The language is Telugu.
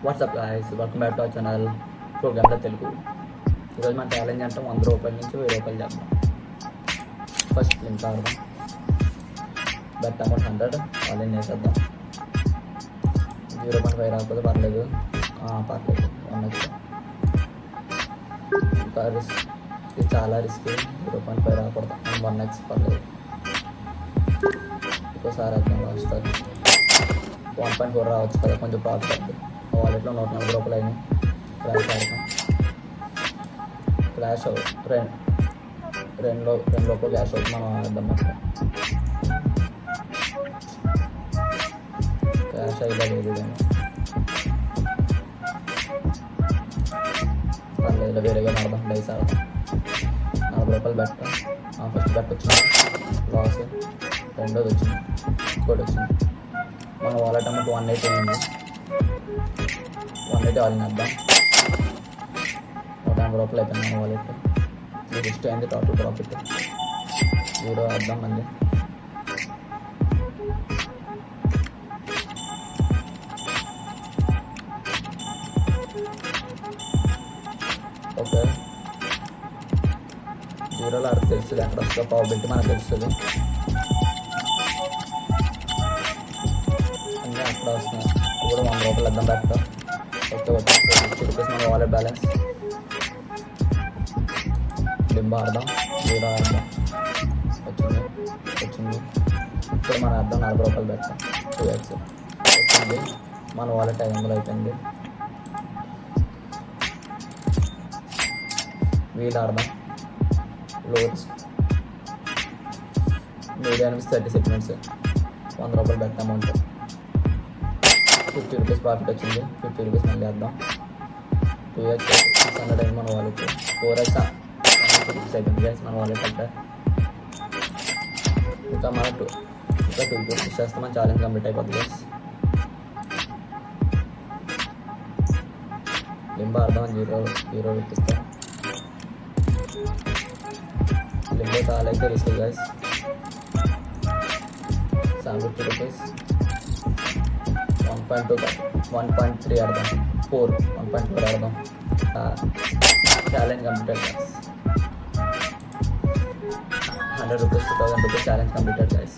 WhatsApp guys, welcome back to our channel ప్రోగ్రామ్లో తెలుగు. ఈరోజు మన ఛాలెంజ్ అంటే 100 రూపాయల నుంచి 1000 రూపాయలు చేద్దాం. ఫస్ట్ లింక్ ఆడదాం. బెట్ అమౌంట్ 100 ఆల్ ఇన్ వేసేద్దాం. 0.5 రాకపోతే పర్లేదు, పర్లేదు 1x. ఇంకా రిస్క్, ఇది చాలా రిస్క్. 0.5 రాకూడదు, 1x పర్లేదు. ఇంకోసారి వేద్దాం. వస్తుంది 1.4 రావచ్చు కదా, కొంచెం ప్రాఫిట్ అవుతుంది. వాలెట్లో 140 రూపాయలు అయినాయి. క్రాష్ ఆడతాం. క్రాష్ రెండు లోపల క్యాష్ అవుతుంది. మనం ఆడదాం. అక్కడ క్యాష్ అయితే లేదు, పర్లేదు, వేరేగా ఆడదాం. డైస్ ఆడదాం. 40 రూపాయలు పెట్టాం. ఫస్ట్ బెట్ వచ్చింది, లాస్. రెండోది వచ్చింది, ఇంకోటి వచ్చింది. మన వాలెట్ అమౌంట్ 180 ఉంది. 180 ఆల్ వేద్దాం. 180 రూపాయలు అయిపోయింది మన వాలెట్. ఇది జస్ట్ అయింది టోటల్ ప్రాఫిట్. 0 వేద్దాం మళ్ళీ. ఓకే, 0లో ఆడితే తెలుస్తుంది ఎక్కడ వస్తుందో, ప్రాబిలిటీ మనకు తెలుస్తుంది. అన్నీ అక్కడ వస్తున్నాయి. ఇప్పుడు 100 రూపాయలు వేద్దాం బ్యాక్. ఓకే, రూపీస్ మన వాలెట్ బ్యాలెన్స్. లింబ ఆడదాం. 0 ఆడదాం. వచ్చింది. ఇప్పుడు మనం అర్థం 40 రూపాయలు పెట్టాం. 2x వచ్చింది. మన వాలెట్ 500 అయిపోయింది. వీల్ ఆడదాం. లో రిస్క్, మీడియా 30 సెకండ్స్. 100 రూపాయలు పెట్టాం. అమౌంట్ 50 రూపీస్ ప్రాఫిట్ వచ్చింది. 50 రూపీస్ మళ్ళీ వేద్దాం. 2x 600 అయింది మన వాలెట్. 4x 156 అయిపోయింది గైస్ మన వాలెట్. అంటే ఇంకా 2 రూపీస్ చేస్తే మన ఛాలెంజ్ కంప్లీట్ అయిపోతుంది గైస్. లింబో ఆడదాం. 0 రూపీస్తో. లింబో చాలా అయితే రిస్క్ గైస్. 750 రూపీస్. 1.3 ఆడదాం. 1.4 ఆడదాం. Challenge completed guys. 100 rupees 2000 rupees challenge completed guys.